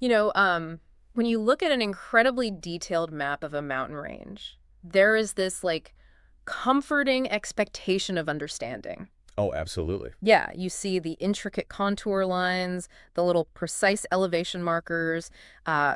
You know, when you look at an incredibly detailed map of a mountain range, there is this like comforting expectation of understanding. Oh, absolutely. Yeah, you see the intricate contour lines, the little precise elevation markers,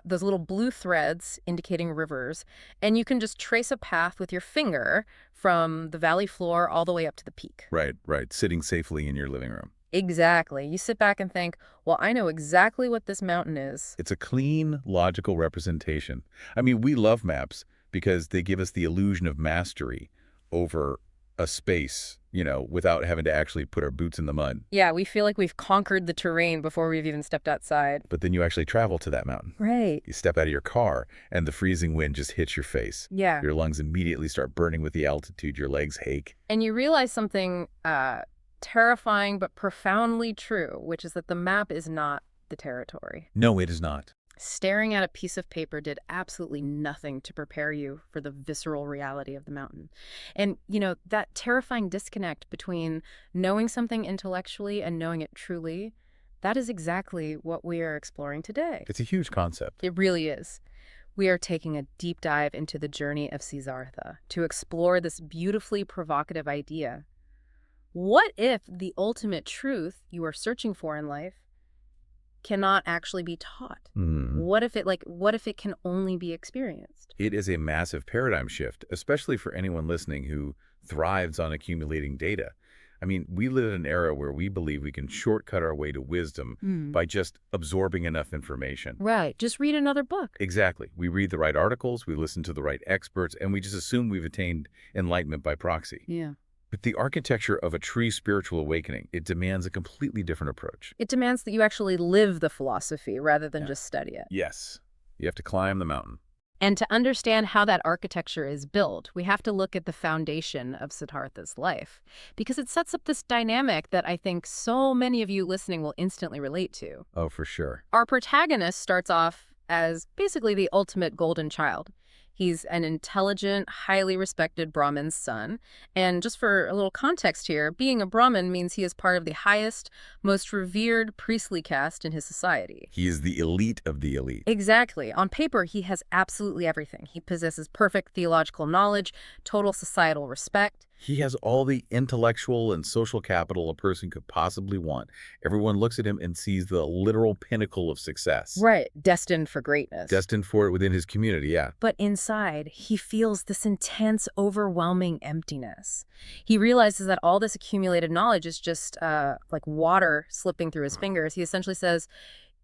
those little blue threads indicating rivers, and you can just trace a path with your finger from the valley floor all the way up to the peak. Right, right. Sitting safely in your living room. Exactly. You sit back and think, well, I know exactly what this mountain is. It's a clean, logical representation. I mean, we love maps because they give us the illusion of mastery over a space, without having to actually put our boots in the mud. Yeah, we feel like we've conquered the terrain before we've even stepped outside. But then you actually travel to that mountain. Right. You step out of your car, and the freezing wind just hits your face. Yeah. Your lungs immediately start burning with the altitude. Your legs ache. And you realize something terrifying but profoundly true, which is that the map is not the territory. No, it is not. Staring at a piece of paper did absolutely nothing to prepare you for the visceral reality of the mountain. And, that terrifying disconnect between knowing something intellectually and knowing it truly, that is exactly what we are exploring today. It's a huge concept. It really is. We are taking a deep dive into the journey of Siddhartha to explore this beautifully provocative idea. What if the ultimate truth you are searching for in life cannot actually be taught? What if it can only be experienced? It is a massive paradigm shift, especially for anyone listening who thrives on accumulating data. I mean, we live in an era where we believe we can shortcut our way to wisdom by just absorbing enough information. Right. Just read another book. Exactly. We read the right articles, we listen to the right experts, and we just assume we've attained enlightenment by proxy. Yeah. But the architecture of a true spiritual awakening, it demands a completely different approach. It demands that you actually live the philosophy rather than just study it. Yes. You have to climb the mountain. And to understand how that architecture is built, we have to look at the foundation of Siddhartha's life, because it sets up this dynamic that I think so many of you listening will instantly relate to. Oh, for sure. Our protagonist starts off as basically the ultimate golden child. He's an intelligent, highly respected Brahmin's son. And just for a little context here, being a Brahmin means he is part of the highest, most revered priestly caste in his society. He is the elite of the elite. Exactly. On paper, he has absolutely everything. He possesses perfect theological knowledge, total societal respect. He has all the intellectual and social capital a person could possibly want. Everyone looks at him and sees the literal pinnacle of success. Right. Destined for greatness. Destined for it within his community, yeah. But inside, he feels this intense, overwhelming emptiness. He realizes that all this accumulated knowledge is just like water slipping through his fingers. He essentially says,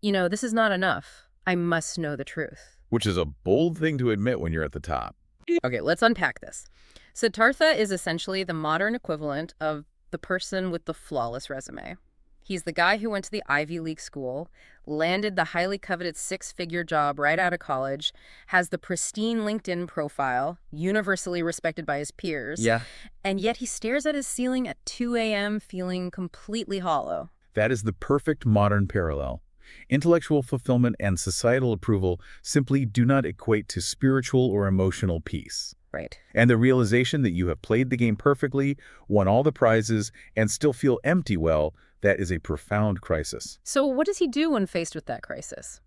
this is not enough. I must know the truth. Which is a bold thing to admit when you're at the top. Okay, let's unpack this. Siddhartha is essentially the modern equivalent of the person with the flawless resume. He's the guy who went to the Ivy League school, landed the highly coveted six-figure job right out of college, has the pristine LinkedIn profile, universally respected by his peers. Yeah. And yet he stares at his ceiling at 2 a.m. feeling completely hollow. That is the perfect modern parallel. Intellectual fulfillment and societal approval simply do not equate to spiritual or emotional peace. Right. And the realization that you have played the game perfectly, won all the prizes, and still feel empty, well, that is a profound crisis. So what does he do when faced with that crisis?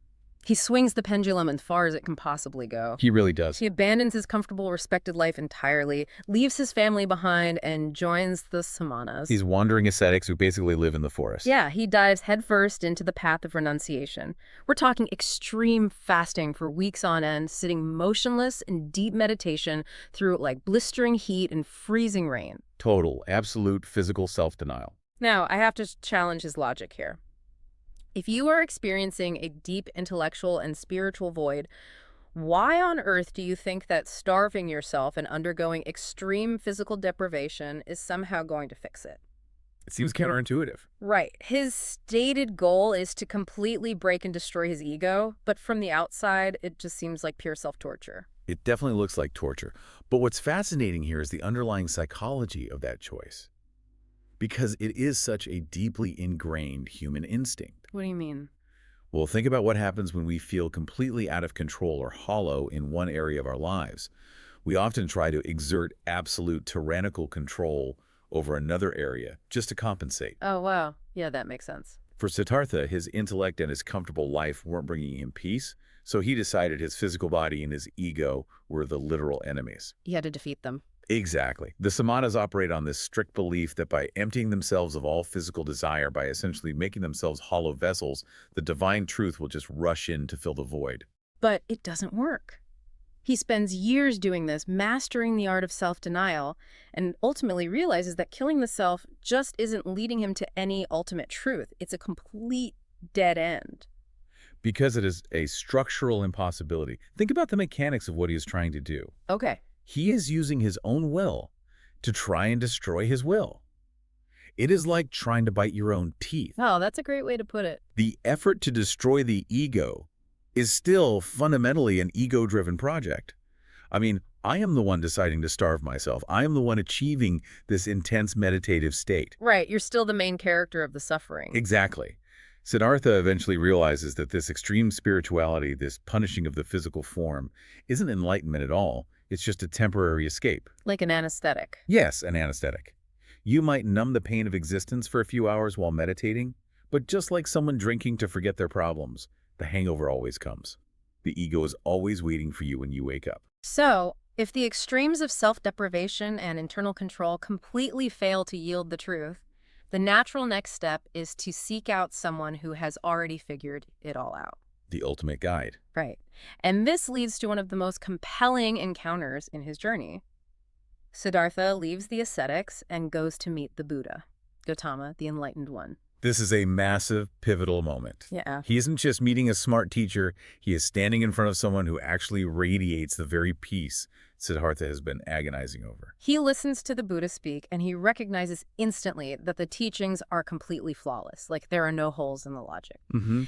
He swings the pendulum as far as it can possibly go. He really does. He abandons his comfortable, respected life entirely, leaves his family behind, and joins the samanas. These wandering ascetics who basically live in the forest. Yeah, he dives headfirst into the path of renunciation. We're talking extreme fasting for weeks on end, sitting motionless in deep meditation through like blistering heat and freezing rain. Total, absolute physical self-denial. Now, I have to challenge his logic here. If you are experiencing a deep intellectual and spiritual void, why on earth do you think that starving yourself and undergoing extreme physical deprivation is somehow going to fix it? It seems counterintuitive. Right. His stated goal is to completely break and destroy his ego, but from the outside, it just seems like pure self-torture. It definitely looks like torture. But what's fascinating here is the underlying psychology of that choice. Because it is such a deeply ingrained human instinct. What do you mean? Well, think about what happens when we feel completely out of control or hollow in one area of our lives. We often try to exert absolute tyrannical control over another area just to compensate. Oh, wow. Yeah, that makes sense. For Siddhartha, his intellect and his comfortable life weren't bringing him peace, so he decided his physical body and his ego were the literal enemies. He had to defeat them. Exactly. The samanas operate on this strict belief that by emptying themselves of all physical desire, by essentially making themselves hollow vessels, the divine truth will just rush in to fill the void. But it doesn't work. He spends years doing this, mastering the art of self-denial, and ultimately realizes that killing the self just isn't leading him to any ultimate truth. It's a complete dead end. Because it is a structural impossibility. Think about the mechanics of what he is trying to do. Okay. He is using his own will to try and destroy his will. It is like trying to bite your own teeth. Oh, that's a great way to put it. The effort to destroy the ego is still fundamentally an ego-driven project. I mean, I am the one deciding to starve myself. I am the one achieving this intense meditative state. Right, you're still the main character of the suffering. Exactly. Siddhartha eventually realizes that this extreme spirituality, this punishing of the physical form, isn't enlightenment at all. It's just a temporary escape. Like an anesthetic. Yes, an anesthetic. You might numb the pain of existence for a few hours while meditating, but just like someone drinking to forget their problems, the hangover always comes. The ego is always waiting for you when you wake up. So, if the extremes of self-deprivation and internal control completely fail to yield the truth, the natural next step is to seek out someone who has already figured it all out. The ultimate guide. Right. And this leads to one of the most compelling encounters in his journey. Siddhartha leaves the ascetics and goes to meet the Buddha, Gautama, the enlightened one. This is a massive, pivotal moment. Yeah. He isn't just meeting a smart teacher, he is standing in front of someone who actually radiates the very peace Siddhartha has been agonizing over. He listens to the Buddha speak, and he recognizes instantly that the teachings are completely flawless, like there are no holes in the logic.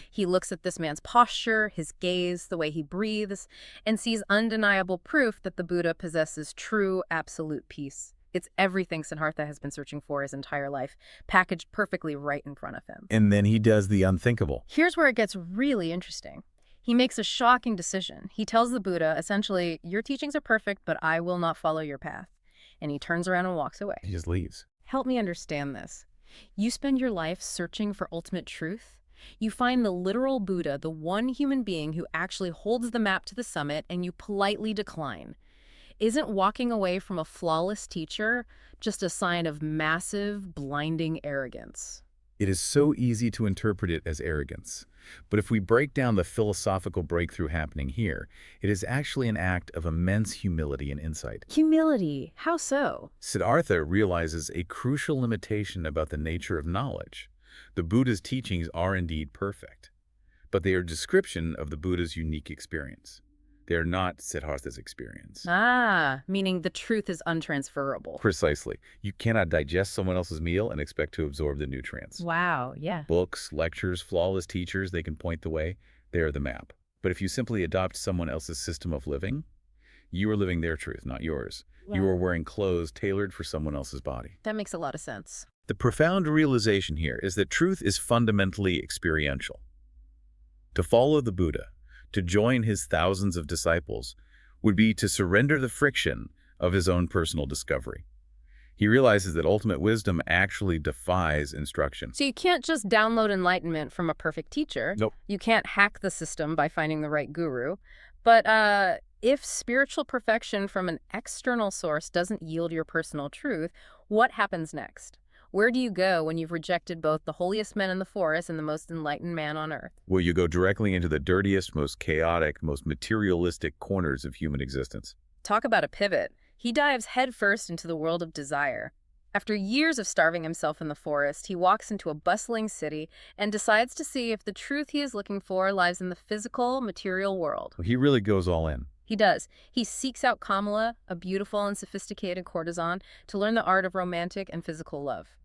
He looks at this man's posture, his gaze, the way he breathes, and sees undeniable proof that the Buddha possesses true, absolute peace. It's everything Siddhartha has been searching for his entire life, packaged perfectly right in front of him. And then he does the unthinkable. Here's where it gets really interesting. He makes a shocking decision. He tells the Buddha, essentially, your teachings are perfect, but I will not follow your path. And he turns around and walks away. He just leaves. Help me understand this. You spend your life searching for ultimate truth. You find the literal Buddha, the one human being who actually holds the map to the summit, and you politely decline. Isn't walking away from a flawless teacher just a sign of massive, blinding arrogance? It is so easy to interpret it as arrogance. But if we break down the philosophical breakthrough happening here, it is actually an act of immense humility and insight. Humility? How so? Siddhartha realizes a crucial limitation about the nature of knowledge. The Buddha's teachings are indeed perfect, but they are a description of the Buddha's unique experience. They are not Siddhartha's experience. Ah, meaning the truth is untransferable. Precisely. You cannot digest someone else's meal and expect to absorb the nutrients. Wow, yeah. Books, lectures, flawless teachers, they can point the way. They are the map. But if you simply adopt someone else's system of living, you are living their truth, not yours. You are wearing clothes tailored for someone else's body. That makes a lot of sense. The profound realization here is that truth is fundamentally experiential. To follow the Buddha, to join his thousands of disciples, would be to surrender the friction of his own personal discovery. He realizes that ultimate wisdom actually defies instruction. So you can't just download enlightenment from a perfect teacher. Nope. You can't hack the system by finding the right guru. But if spiritual perfection from an external source doesn't yield your personal truth, what happens next? Where do you go when you've rejected both the holiest men in the forest and the most enlightened man on earth? Well, you go directly into the dirtiest, most chaotic, most materialistic corners of human existence. Talk about a pivot. He dives headfirst into the world of desire. After years of starving himself in the forest, he walks into a bustling city and decides to see if the truth he is looking for lies in the physical, material world. He really goes all in. He does. He seeks out Kamala, a beautiful and sophisticated courtesan, to learn the art of romantic and physical love.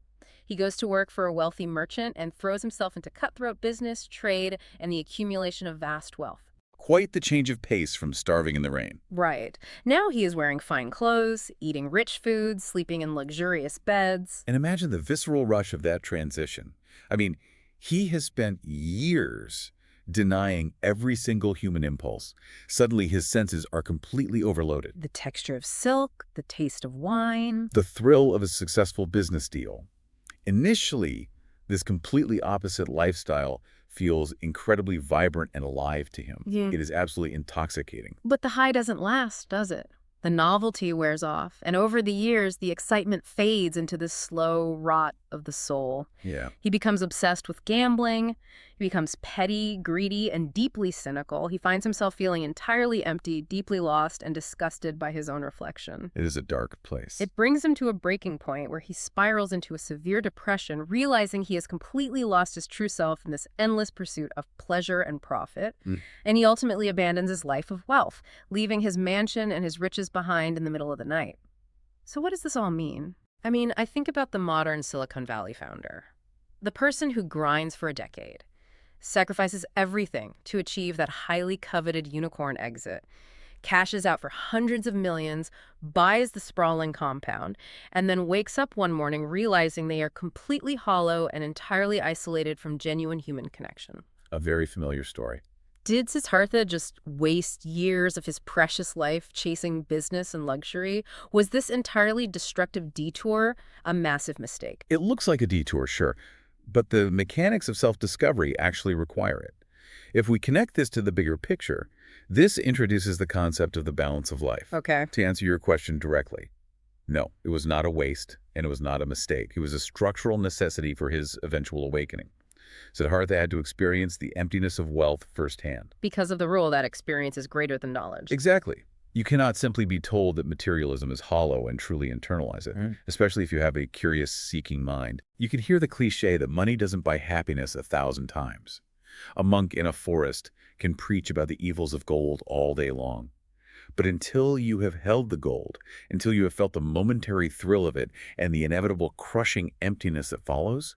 He goes to work for a wealthy merchant and throws himself into cutthroat business, trade, and the accumulation of vast wealth. Quite the change of pace from starving in the rain. Right. Now he is wearing fine clothes, eating rich foods, sleeping in luxurious beds. And imagine the visceral rush of that transition. I mean, he has spent years denying every single human impulse. Suddenly, his senses are completely overloaded. The texture of silk, the taste of wine. The thrill of a successful business deal. Initially, This completely opposite lifestyle feels incredibly vibrant and alive to him. Yeah. It is absolutely intoxicating. But the high doesn't last, does it? The novelty wears off, and over the years, the excitement fades into this slow rot of the soul. Yeah. He becomes obsessed with gambling. He becomes petty, greedy, and deeply cynical. He finds himself feeling entirely empty, deeply lost, and disgusted by his own reflection. It is a dark place. It brings him to a breaking point where he spirals into a severe depression, realizing he has completely lost his true self in this endless pursuit of pleasure and profit. And he ultimately abandons his life of wealth, leaving his mansion and his riches behind in the middle of the night. So what does this all mean? I mean, I think about the modern Silicon Valley founder, the person who grinds for a decade, sacrifices everything to achieve that highly coveted unicorn exit, cashes out for hundreds of millions, buys the sprawling compound, and then wakes up one morning realizing they are completely hollow and entirely isolated from genuine human connection. A very familiar story. Did Siddhartha just waste years of his precious life chasing business and luxury? Was this entirely destructive detour a massive mistake? It looks like a detour, sure, but the mechanics of self-discovery actually require it. If we connect this to the bigger picture, this introduces the concept of the balance of life. Okay. To answer your question directly, no, it was not a waste, and it was not a mistake. It was a structural necessity for his eventual awakening. Siddhartha had to experience the emptiness of wealth firsthand. Because of the rule that experience is greater than knowledge. Exactly. You cannot simply be told that materialism is hollow and truly internalize it, especially if you have a curious, seeking mind. You can hear the cliche that money doesn't buy happiness 1,000 times. A monk in a forest can preach about the evils of gold all day long. But until you have held the gold, until you have felt the momentary thrill of it and the inevitable crushing emptiness that follows,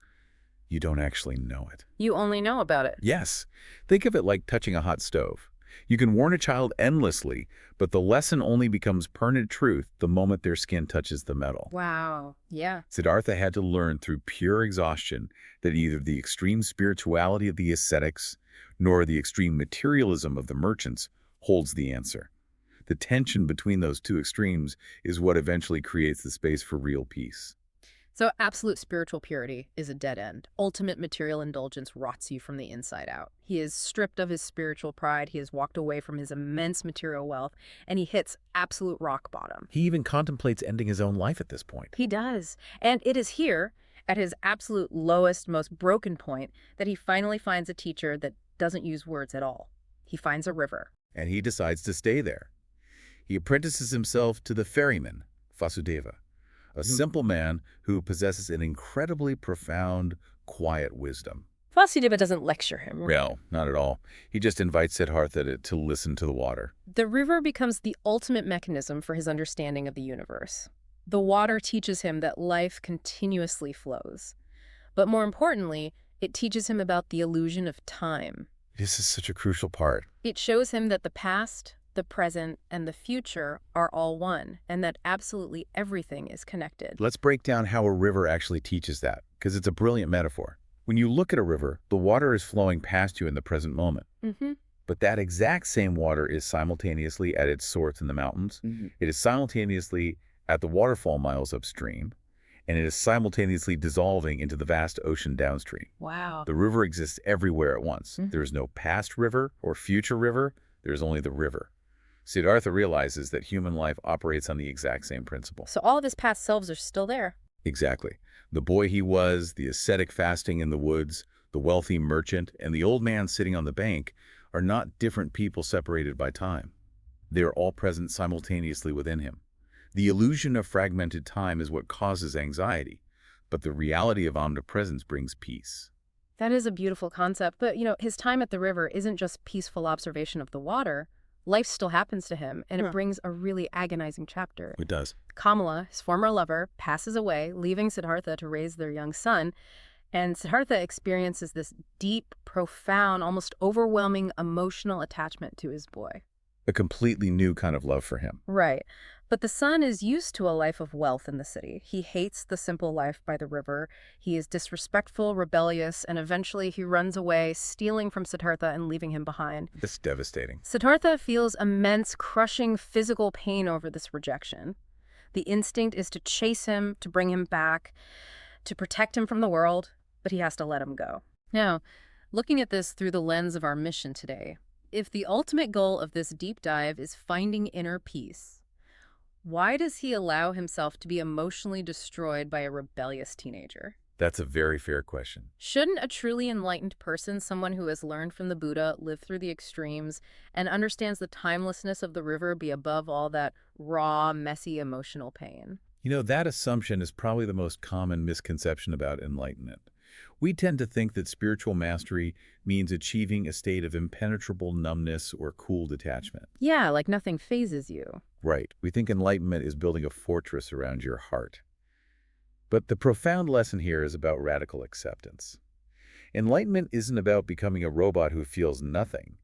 you don't actually know it. You only know about it. Yes. Think of it like touching a hot stove. You can warn a child endlessly, but the lesson only becomes permanent truth the moment their skin touches the metal. Wow. Yeah. Siddhartha had to learn through pure exhaustion that either the extreme spirituality of the ascetics nor the extreme materialism of the merchants holds the answer. The tension between those two extremes is what eventually creates the space for real peace. So absolute spiritual purity is a dead end. Ultimate material indulgence rots you from the inside out. He is stripped of his spiritual pride, he has walked away from his immense material wealth, and he hits absolute rock bottom. He even contemplates ending his own life at this point. He does. And it is here, at his absolute lowest, most broken point, that he finally finds a teacher that doesn't use words at all. He finds a river. And he decides to stay there. He apprentices himself to the ferryman, Vasudeva, a simple man who possesses an incredibly profound, quiet wisdom. Vasudeva doesn't lecture him. No, not at all. He just invites Siddhartha to listen to the water. The river becomes the ultimate mechanism for his understanding of the universe. The water teaches him that life continuously flows. But more importantly, it teaches him about the illusion of time. This is such a crucial part. It shows him that the past, the present, and the future are all one, and that absolutely everything is connected. Let's break down how a river actually teaches that, because it's a brilliant metaphor. When you look at a river, the water is flowing past you in the present moment. But that exact same water is simultaneously at its source in the mountains. It is simultaneously at the waterfall miles upstream, and it is simultaneously dissolving into the vast ocean downstream. Wow. The river exists everywhere at once. There is no past river or future river. There is only the river. Siddhartha realizes that human life operates on the exact same principle. So all of his past selves are still there. Exactly. The boy he was, the ascetic fasting in the woods, the wealthy merchant, and the old man sitting on the bank are not different people separated by time. They are all present simultaneously within him. The illusion of fragmented time is what causes anxiety, but the reality of omnipresence brings peace. That is a beautiful concept, but his time at the river isn't just peaceful observation of the water. Life still happens to him, and it brings a really agonizing chapter. It does. Kamala, his former lover, passes away, leaving Siddhartha to raise their young son, and Siddhartha experiences this deep, profound, almost overwhelming emotional attachment to his boy. A completely new kind of love for him. Right. But the son is used to a life of wealth in the city. He hates the simple life by the river. He is disrespectful, rebellious, and eventually he runs away, stealing from Siddhartha and leaving him behind. That's devastating. Siddhartha feels immense, crushing physical pain over this rejection. The instinct is to chase him, to bring him back, to protect him from the world. but he has to let him go. Now, looking at this through the lens of our mission today, if the ultimate goal of this deep dive is finding inner peace, why does he allow himself to be emotionally destroyed by a rebellious teenager? That's a very fair question. Shouldn't a truly enlightened person, someone who has learned from the Buddha, live through the extremes, and understands the timelessness of the river, be above all that raw, messy emotional pain? You know, that assumption is probably the most common misconception about enlightenment. We tend to think that spiritual mastery means achieving a state of impenetrable numbness or cool detachment. Yeah, like nothing phases you. Right. We think enlightenment is building a fortress around your heart. But the profound lesson here is about radical acceptance. Enlightenment isn't about becoming a robot who feels nothing.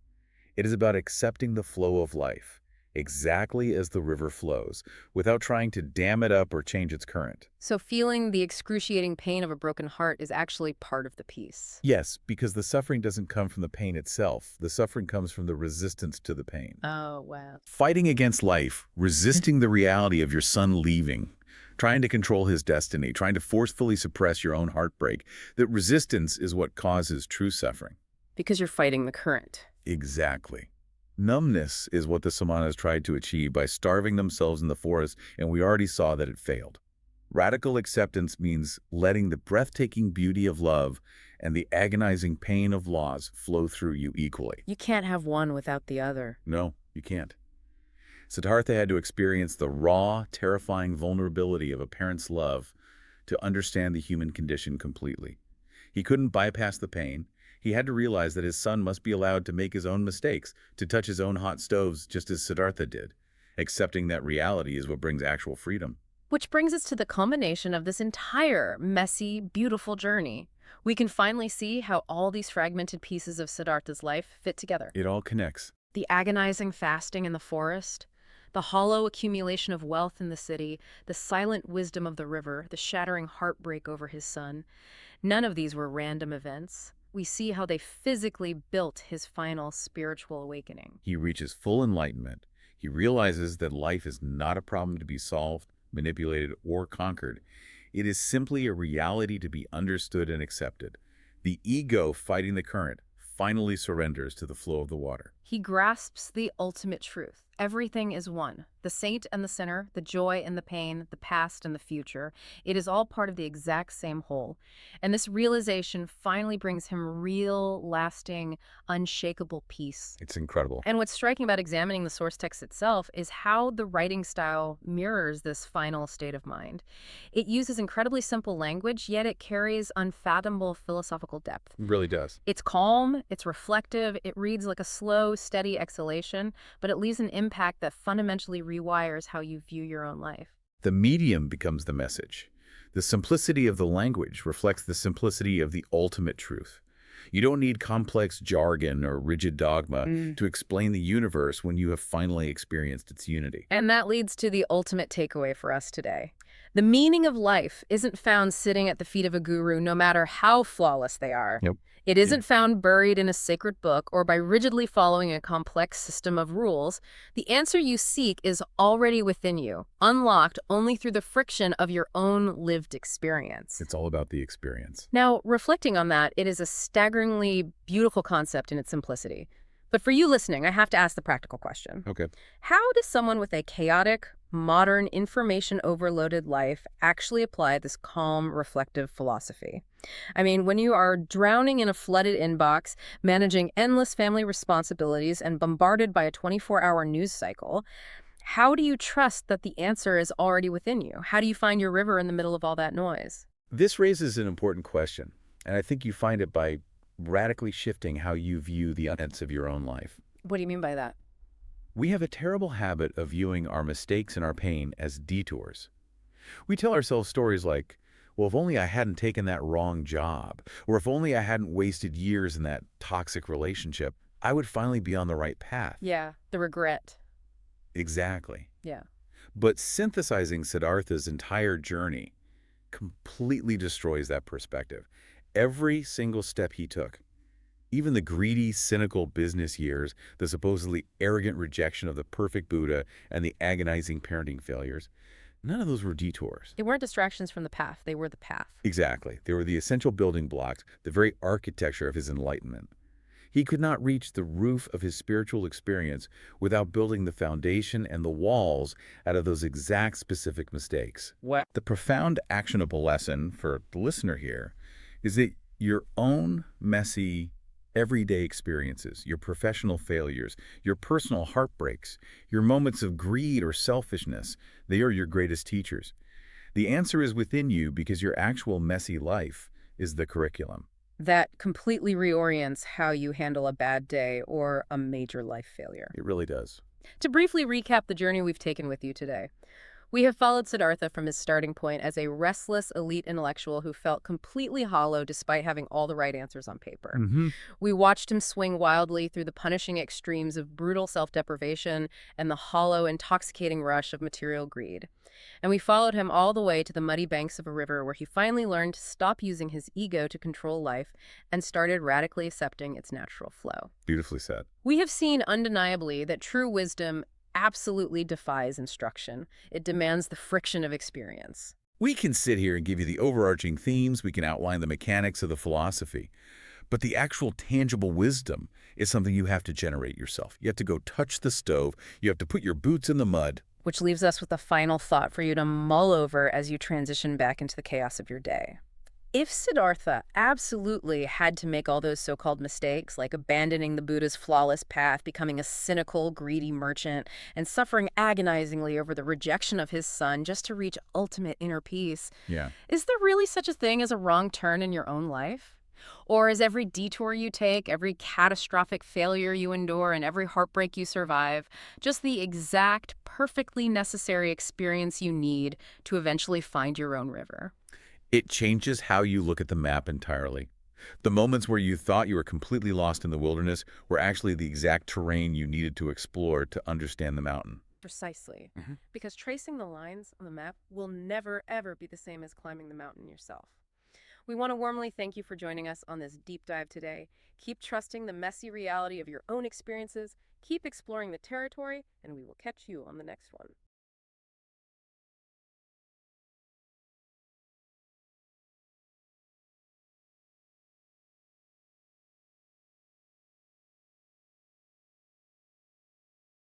It is about accepting the flow of life, exactly as the river flows, without trying to dam it up or change its current. So feeling the excruciating pain of a broken heart is actually part of the peace. Yes, because the suffering doesn't come from the pain itself. The suffering comes from the resistance to the pain. Oh, wow. Fighting against life, resisting the reality of your son leaving, trying to control his destiny, trying to forcefully suppress your own heartbreak. That resistance is what causes true suffering. Because you're fighting the current. Exactly. Numbness is what the Samanas tried to achieve by starving themselves in the forest, and we already saw that it failed. Radical acceptance means letting the breathtaking beauty of love and the agonizing pain of loss flow through you equally. You can't have one without the other. No, you can't. Siddhartha had to experience the raw, terrifying vulnerability of a parent's love to understand the human condition completely. He couldn't bypass the pain. He had to realize that his son must be allowed to make his own mistakes, to touch his own hot stoves just as Siddhartha did. Accepting that reality is what brings actual freedom. Which brings us to the culmination of this entire messy, beautiful journey. We can finally see how all these fragmented pieces of Siddhartha's life fit together. It all connects. The agonizing fasting in the forest, the hollow accumulation of wealth in the city, the silent wisdom of the river, the shattering heartbreak over his son. None of these were random events. We see how they physically built his final spiritual awakening. He reaches full enlightenment. He realizes that life is not a problem to be solved, manipulated, or conquered. It is simply a reality to be understood and accepted. The ego fighting the current finally surrenders to the flow of the water. He grasps the ultimate truth. Everything is one. The saint and the sinner, the joy and the pain, the past and the future. It is all part of the exact same whole. And this realization finally brings him real, lasting, unshakable peace. It's incredible. And what's striking about examining the source text itself is how the writing style mirrors this final state of mind. It uses incredibly simple language, yet it carries unfathomable philosophical depth. It really does. It's calm, it's reflective, it reads like a slow, steady exhalation, but it leaves an impact that fundamentally rewires how you view your own life. The medium becomes the message. The simplicity of the language reflects the simplicity of the ultimate truth. You don't need complex jargon or rigid dogma to explain the universe when you have finally experienced its unity. And that leads to the ultimate takeaway for us today. The meaning of life isn't found sitting at the feet of a guru, no matter how flawless they are. Yep. It isn't found buried in a sacred book or by rigidly following a complex system of rules. The answer you seek is already within you, unlocked only through the friction of your own lived experience. It's all about the experience. Now, reflecting on that, it is a staggeringly beautiful concept in its simplicity. But for you listening, I have to ask the practical question. Okay. How does someone with a chaotic, modern, information-overloaded life actually apply this calm, reflective philosophy? I mean, when you are drowning in a flooded inbox, managing endless family responsibilities, and bombarded by a 24-hour news cycle, how do you trust that the answer is already within you? How do you find your river in the middle of all that noise? This raises an important question, and I think you find it by radically shifting how you view the events of your own life. What do you mean by that? We have a terrible habit of viewing our mistakes and our pain as detours. We tell ourselves stories like, well, if only I hadn't taken that wrong job, or if only I hadn't wasted years in that toxic relationship, I would finally be on the right path. Yeah, the regret. Exactly. Yeah. But synthesizing Siddhartha's entire journey completely destroys that perspective. Every single step he took, even the greedy, cynical business years, the supposedly arrogant rejection of the perfect Buddha, and the agonizing parenting failures, None of those were detours. They weren't distractions from the path, they were the path. Exactly. They were the essential building blocks, the very architecture of his enlightenment. He could not reach the roof of his spiritual experience without building the foundation and the walls out of those exact specific mistakes. What? The profound actionable lesson for the listener here is that your own messy, everyday experiences, your professional failures, your personal heartbreaks, your moments of greed or selfishness, they are your greatest teachers. The answer is within you because your actual messy life is the curriculum. That completely reorients how you handle a bad day or a major life failure. It really does. To briefly recap the journey we've taken with you today, we have followed Siddhartha from his starting point as a restless elite intellectual who felt completely hollow despite having all the right answers on paper. Mm-hmm. We watched him swing wildly through the punishing extremes of brutal self-deprivation and the hollow, intoxicating rush of material greed. And we followed him all the way to the muddy banks of a river where he finally learned to stop using his ego to control life and started radically accepting its natural flow. Beautifully said. We have seen undeniably that true wisdom absolutely defies instruction. It demands the friction of experience. We can sit here and give you the overarching themes, we can outline the mechanics of the philosophy, but the actual tangible wisdom is something you have to generate yourself. You have to go touch the stove, you have to put your boots in the mud. Which leaves us with a final thought for you to mull over as you transition back into the chaos of your day. If Siddhartha absolutely had to make all those so-called mistakes, like abandoning the Buddha's flawless path, becoming a cynical, greedy merchant, and suffering agonizingly over the rejection of his son just to reach ultimate inner peace, Yeah. is there really such a thing as a wrong turn in your own life? Or is every detour you take, every catastrophic failure you endure, and every heartbreak you survive just the exact, perfectly necessary experience you need to eventually find your own river? It changes how you look at the map entirely. The moments where you thought you were completely lost in the wilderness were actually the exact terrain you needed to explore to understand the mountain. Precisely. Mhm. Because tracing the lines on the map will never, ever be the same as climbing the mountain yourself. We want to warmly thank you for joining us on this deep dive today. Keep trusting the messy reality of your own experiences, keep exploring the territory, and we will catch you on the next one.